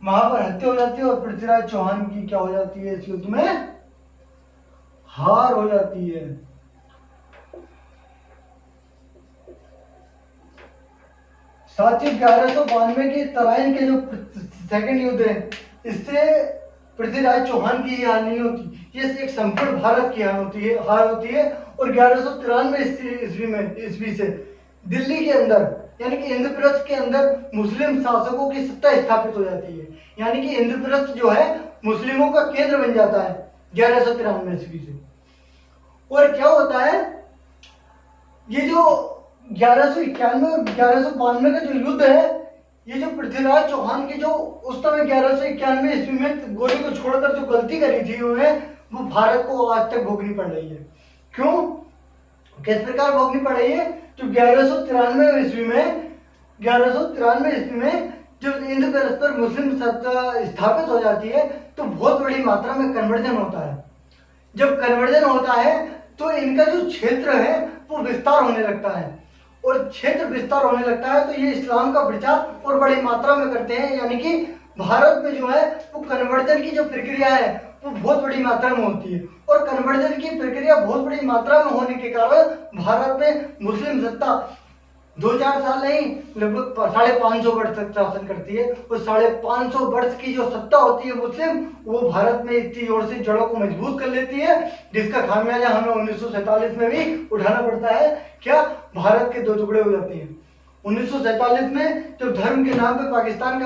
वहां पर हत्या हो जाती है, और पृथ्वीराज चौहान की क्या हो जाती है, इस युद्ध में हार हो जाती है। साथ ही 1192 की तराइन के जो सेकंड युद्ध है, इससे पृथ्वीराज चौहान की हार नहीं होती, ये एक संपूर्ण भारत की हार होती है। और 1193 ईस्वी से दिल्ली के अंदर यानी कि इंद्रप्रस्थ के अंदर मुस्लिम शासकों की सत्ता स्थापित हो जाती है, यानी कि इंद्रप्रस्थ जो है मुस्लिमों का केंद्र बन जाता है 1193 ईस्वी से। और क्या होता है, ये जो 1191 और 1192 का जो युद्ध है, ये जो पृथ्वीराज चौहान की जो उस समय 1191 ईस्वी में गौरी को छोड़कर जो गलती करी थी उन्हें, वो भारत को आज तक भोगनी पड़ रही है। क्यों? किस प्रकार भोगनी पड़ी है? जो 1193 ईस्वी में 1193 ईस्वी में जब इंद्र प्रस्थ पर मुस्लिम सत्ता स्थापित हो जाती है तो बहुत बड़ी मात्रा में कन्वर्जन होता है। जब कन्वर्जन होता है तो इनका जो क्षेत्र है वो विस्तार होने लगता है, और क्षेत्र विस्तार होने लगता है तो ये इस्लाम का प्रचार और बड़ी मात्रा में करते हैं। यानी कि भारत में जो है वो कन्वर्जन की जो प्रक्रिया है वो बहुत बड़ी मात्रा में होती है, और कन्वर्जन की प्रक्रिया बहुत बड़ी मात्रा में होने के कारण भारत में मुस्लिम सत्ता 2-4 साल नहीं, लगभग 550 वर्ष तक शासन करती है। और 550 वर्ष की जो सत्ता होती है मुस्लिम, वो भारत में इतनी जोर से जड़ों को मजबूत कर लेती है, जिसका खामियाजा हमें 1947 में भी उठाना पड़ता है। क्या? भारत के 2 टुकड़े हो जाते हैं 1947 में, जब धर्म के नाम पे पाकिस्तान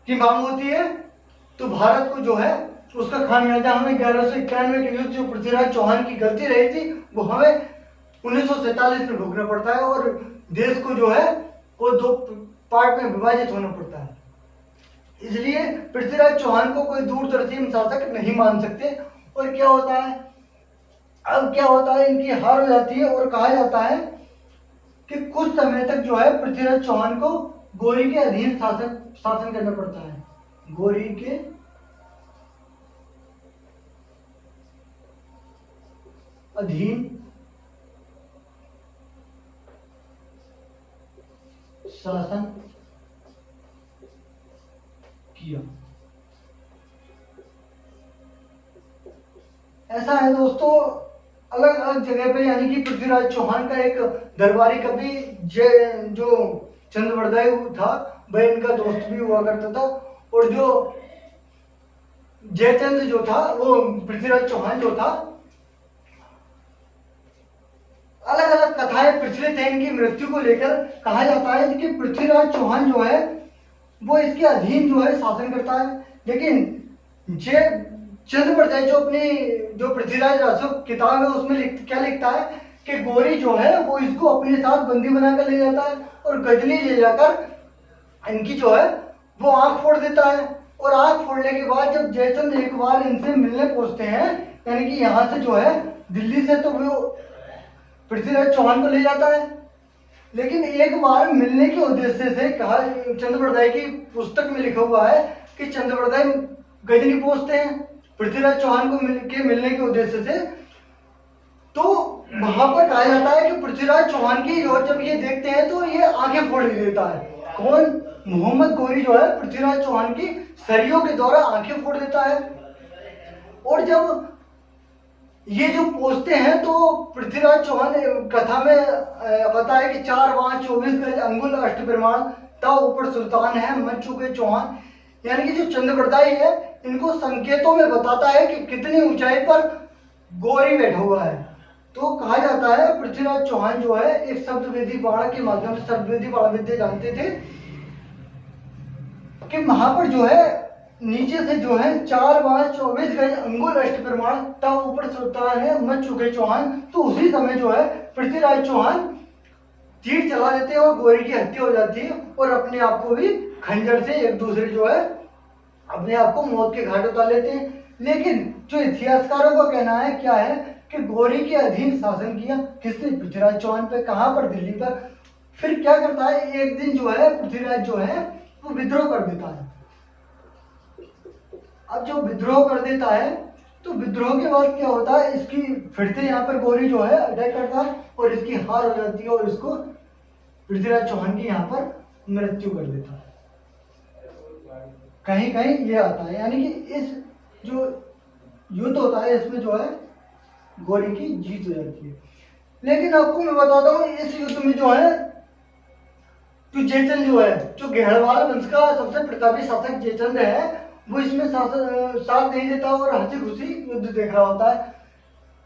की मांग होती है, तो भारत को जो है उसका खामियाजा हमें 1191 के युद्ध, जो पृथ्वीराज चौहान की गलती रही थी, वो हमें 1947 में भोगना पड़ता है, और देश को जो है वो 2 पार्ट में विभाजित होना पड़ता है। इसलिए पृथ्वीराज चौहान को कोई दूरदर्शी शासक नहीं मान सकते। और क्या होता है, अब क्या होता है, इनकी हार हो जाती है, और कहा जाता है कि कुछ समय तक जो है पृथ्वीराज चौहान को गौरी के अधीन शासन करना पड़ता है। गौरी के अधीन शासन किया। ऐसा है दोस्तों, अलग अलग जगह पे, यानी कि पृथ्वीराज चौहान का एक दरबारी कवि जो चंद्रवरदाई था, वह इनका दोस्त भी हुआ करता था, और जो जयचंद्र जो था, वो पृथ्वीराज चौहान जो था, अलग अलग कथाएं प्रचलित है इनकी मृत्यु को लेकर। कहा जाता है कि पृथ्वीराज चौहान जो है वो इसके अधीन जो है शासन करता है, लेकिन चंद्रवरदाई जो अपनी जो पृथ्वीराज अशोक किताब है उसमें क्या लिखता है कि गौरी जो है वो इसको अपने साथ बंदी बनाकर ले जाता है, और गजनी ले जाकर इनकी जो है वो आंख फोड़ देता है। और आंख फोड़ने के बाद जब जयचंद्र एक बार इनसे मिलने पहुंचते हैं, यानी कि यहाँ से जो है दिल्ली से, तो वो पृथ्वीराज चौहान को ले जाता है, लेकिन एक बार मिलने के उद्देश्य से, कहा चंद्रवरदाई की पुस्तक में लिखा हुआ है कि चंद्रवरदाई गजनी पहुंचते हैं पृथ्वीराज चौहान को मिलने के उद्देश्य से, तो वहां पर कहा जाता है कि पृथ्वीराज चौहान की और जब ये देखते हैं तो ये आंखें फोड़ देता है। कौन? मोहम्मद गौरी जो है पृथ्वीराज चौहान की सरियों के द्वारा आंखें फोड़ देता है। और जब ये जो पहुंचते हैं तो पृथ्वीराज चौहान कथा में आता है कि 4 बांह 24 गज अंगुल अष्ट प्रमाण ता ऊपर सुल्तान है मन चुके चौहान। यानी कि जो चंद्रवरदाई है इनको संकेतों में बताता है कि कितनी ऊंचाई पर गौरी बैठा हुआ है। तो कहा जाता है पृथ्वीराज चौहान जो है एक शब्दवेदी बाण के माध्यम से शब्दवेदी बाण विद्या जानते थे कि वहां पर जो है नीचे से जो है 4 बांह 24 गज अंगुल अष्ट प्रमाण तब ऊपर सुल्तान है मच चुके चौहान। तो उसी समय जो है पृथ्वीराज चौहान तीर चला देते हैं और गौरी की हत्या हो जाती है, और अपने आप को भी खंजर से एक दूसरे जो है अपने आप को मौत के घाट उतार लेते हैं। लेकिन जो इतिहासकारों का कहना है क्या है कि गौरी के अधीन शासन किया किसने? पृथ्वीराज चौहान पे। कहां पर? दिल्ली पर। फिर क्या करता है, एक दिन जो है पृथ्वीराज जो है वो विद्रोह कर देता है। अब जो विद्रोह कर देता है तो विद्रोह के बाद क्या होता है, इसकी फिर से यहाँ पर गौरी जो है अटैक करता है और इसकी हार हो जाती है और इसको पृथ्वीराज चौहान की यहाँ पर मृत्यु कर देता है। कहीं कहीं ये आता है, यानी कि इस जो युद्ध होता है इसमें जो है गौरी की जीत हो जाती है। लेकिन आपको मैं बताता हूँ इस युद्ध में जो है जो जयचंद जो है, जो घेड़वाल वंश का सबसे प्रतापी शासक जयचंद है, वो इसमें साथ नहीं देता और हंसी खुशी युद्ध देख रहा होता है।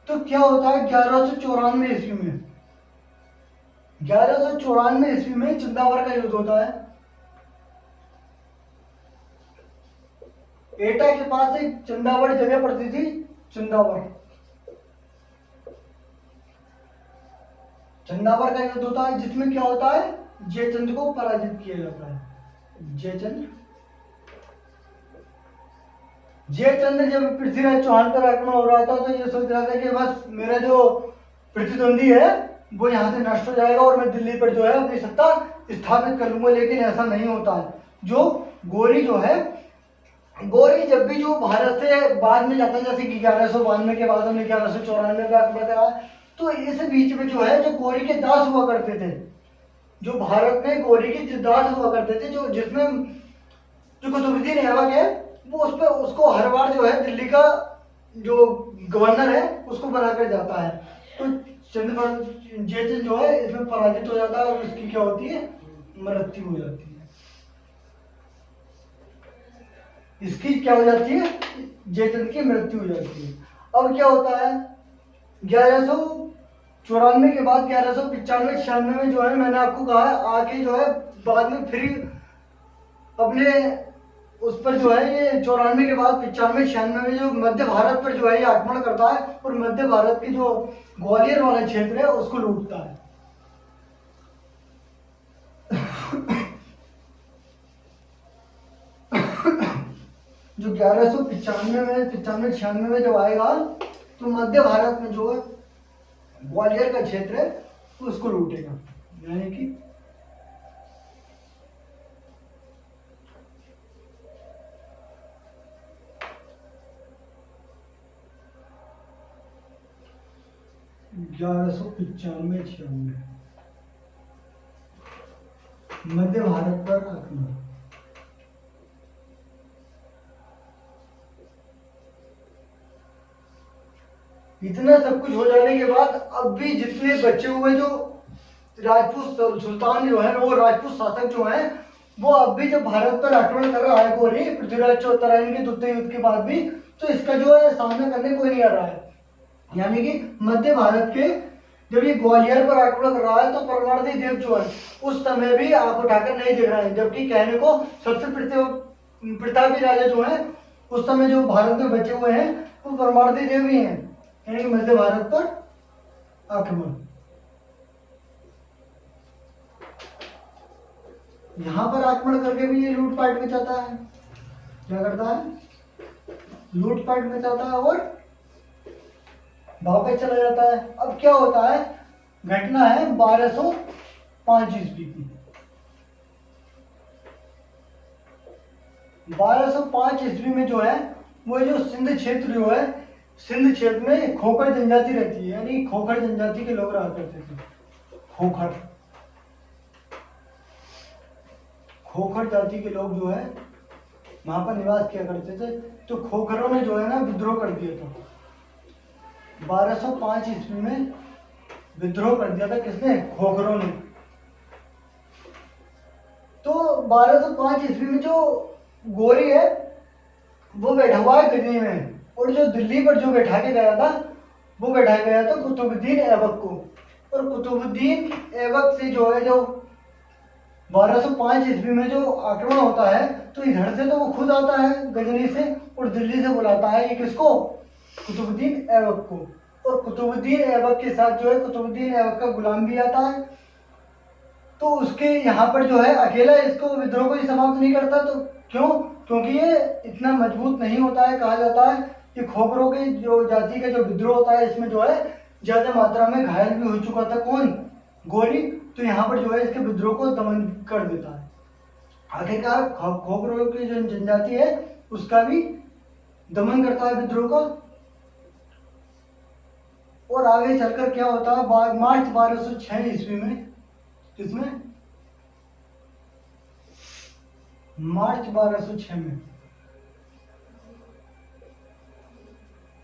तो क्या होता है 1194 ईस्वी में 1194 ईस्वी में चंदावर का युद्ध होता है। एटा के पास एक चंदावर जगह पड़ती थी, चंदावर का युद्ध होता है जिसमें क्या होता है, जयचंद को पराजित किया जाता है। जयचंद जब पृथ्वीराज चौहान पर आक्रमण हो रहा था तो ये सोच रहा था कि बस मेरा जो प्रतिद्वंदी है वो यहाँ से नष्ट हो जाएगा और मैं दिल्ली पर जो है अपनी सत्ता स्थापित कर लूंगा। लेकिन ऐसा नहीं होता है। जो गौरी जो है, गौरी जब भी जो भारत से बाद में जाता है, जैसे कि 1192 के बाद हमने 1194 का बताया, तो इस बीच में जो है जो गौरी के दास हुआ करते थे, जो भारत में गौरी के दास हुआ करते थे, जो जिसमें जो कुतुबुद्दीन ऐबक है वो उस पर उसको हर बार जो है दिल्ली का जो गवर्नर है उसको बनाकर जाता है। तो जयचंद जो है इसमें पराजित हो जाता है और उसकी क्या होती है, मृत्यु हो जाती है। इसकी क्या हो जाती है, जयचंद की मृत्यु हो जाती है। अब क्या होता है 1194 के बाद 1195-96 में जो है मैंने आपको कहा है आके जो है बाद में फिर अपने उस पर जो है ये 94 के बाद 95-96 में जो मध्य भारत पर जो है ये आक्रमण करता है और मध्य भारत के जो ग्वालियर वाला क्षेत्र है उसको लूटता है। जो 1195 में 96 जब आएगा तो मध्य भारत में जो है ग्वालियर का क्षेत्र है तो उसको लूटेगा। यानी कि ग्यारह सौ 95-96 मध्य भारत पर आक्रमण। इतना सब कुछ हो जाने के बाद अब भी जितने बचे हुए जो राजपूत सुल्तान जो है वो राजपूत शासक जो है वो अब भी जब भारत पर आक्रमण कर रहा है गौरी पृथ्वीराज चौथारायण के द्वितीय युद्ध के बाद भी, तो इसका जो है सामना करने कोई नहीं आ रहा है। यानी कि मध्य भारत के जब ये ग्वालियर पर आक्रमण कर रहा है तो परमार्दी देव जो है उस समय भी आंख उठाकर नहीं देख रहा है। जबकि कहने को सबसे प्रतापी राजा जो है उस समय जो भारत में बचे हुए हैं वो परमार्दी देव ही हैं। यानी कि मध्य भारत पर आक्रमण। यहां पर आक्रमण करके भी ये लूटपाट मचाता है। क्या करता है, लूटपाट मचाता है और वापस चला जाता है। अब क्या होता है, घटना है 1205 ईस्वी की। 1205 ईस्वी में जो है वो जो सिंध क्षेत्र जो है, सिंध क्षेत्र में खोखर जनजाति रहती है। यानी खोखर जनजाति के लोग रहा करते थे। खोखर जाति के लोग जो है वहां पर निवास किया करते थे। तो खोखरों ने जो है ना विद्रोह कर दिया था 1205 ईस्वी में। विद्रोह कर दिया था किसने, खोखरों ने। तो 1205 ईस्वी में जो गौरी है वो बैठा हुआ है गजनी में, और जो दिल्ली पर जो बैठा के गया था वो बैठा गया था कुतुबुद्दीन ऐबक को। और कुतुबुद्दीन ऐबक से जो है जो 1205 ईस्वी में जो आक्रमण होता है तो इधर से तो वो खुद आता है गजनी से और दिल्ली से बुलाता है ये किसको, कुतुबुद्दीन ऐबक को। और कुतुबुद्दीन ऐबक के साथ जो है कुतुबुद्दीन ऐबक का गुलाम भी आता है। तो उसके यहाँ पर जो है अकेला इसको विद्रोह को ही समाप्त नहीं करता। तो क्यों, क्योंकि ये इतना मजबूत नहीं होता है। कहा जाता है कि खोखरों की जो जाति का जो विद्रोह होता है इसमें जो है ज्यादा मात्रा में घायल भी हो चुका था कौन, गौरी। तो यहाँ पर जो है इसके विद्रोह को दमन कर देता है। आखिरकार खोखरों की जो जनजाति है उसका भी दमन करता है विद्रोह का। और आगे चलकर क्या होता है, मार्च 1206 ईस्वी में, किसमें, मार्च 1206 में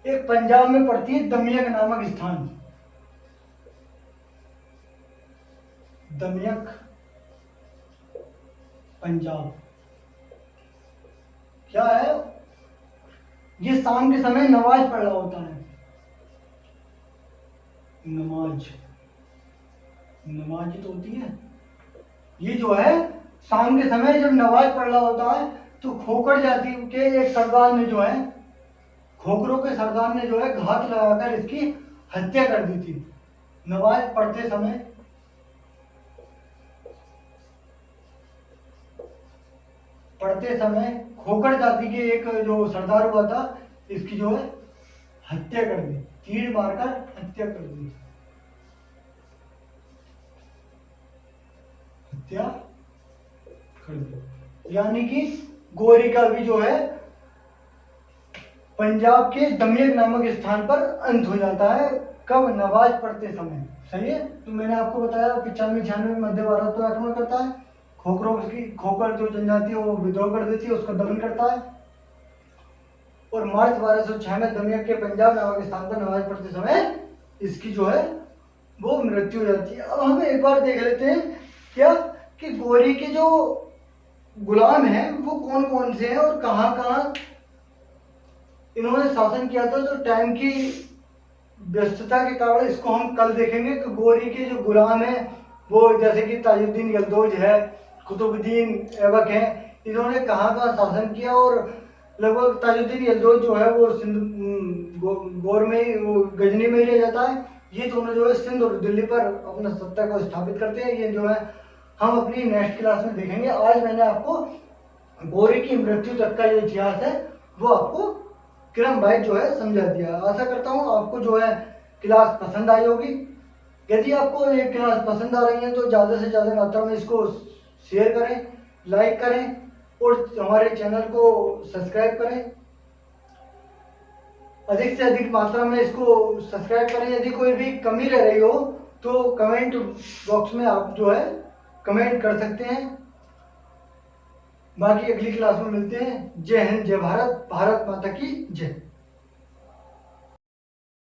एक पंजाब में पड़ती है दमियक नामक स्थान, दमियक पंजाब। क्या है, ये शाम के समय नमाज पढ़ रहा होता है। नमाज तो होती है, ये जो है शाम के समय जब नमाज पढ़ रहा होता है तो खोखर जाति के एक सरदार ने जो है, खोखरों के सरदार ने जो है घात लगाकर इसकी हत्या कर दी थी नमाज पढ़ते समय। खोखर जाति के एक जो सरदार हुआ था इसकी जो है हत्या कर दी, तीर मारकर हत्या कर दी। हत्या कर दी। यानी कि गौरी का भी जो है पंजाब के दमियक नामक स्थान पर अंत हो जाता है। कब? नमाज पढ़ते समय। सही है। तो मैंने आपको बताया 95-96 में मध्य भारत पर आक्रमण करता है। खोखर जो जनजाति है वो विद्रोह कर देती है, उसका दमन करता है। और मार्च 1206 में दमियक के पंजाब नामक स्थान पर नमाज पढ़ते समय इसकी जो है वो मृत्यु हो जाती है। अब हम एक बार देख लेते हैं क्या कि गौरी के जो गुलाम हैं वो कौन कौन से हैं और कहाँ कहाँ इन्होंने शासन किया था। जो टाइम की व्यस्तता के कारण इसको हम कल देखेंगे कि गौरी के जो गुलाम हैं वो जैसे कि ताजुद्दीन यलदौज है, कुतुबुद्दीन ऐबक है, इन्होंने कहाँ कहाँ शासन किया। और लगभग ताजुद्दीन यलदौज जो है वो सिंध गौर में वो गजनी में ही रह जाता है। ये दोनों जो है सिंध और दिल्ली पर अपना सत्ता को स्थापित करते हैं। ये जो है हम अपनी नेक्स्ट क्लास में देखेंगे। आज मैंने आपको गौरी की मृत्यु तक का जो इतिहास है वो आपको क्रम वाइज जो है समझा दिया। आशा करता हूँ आपको जो है क्लास पसंद आई होगी। यदि आपको ये क्लास पसंद आ रही है तो ज़्यादा से ज़्यादा मात्रा में इसको शेयर करें, लाइक करें और हमारे चैनल को सब्सक्राइब करें। अधिक से अधिक मात्रा में इसको सब्सक्राइब करें। यदि कोई भी कमी रह रही हो तो कमेंट बॉक्स में आप जो है कमेंट कर सकते हैं। बाकी अगली क्लास में मिलते हैं। जय हिंद, जय भारत, भारत माता की जय।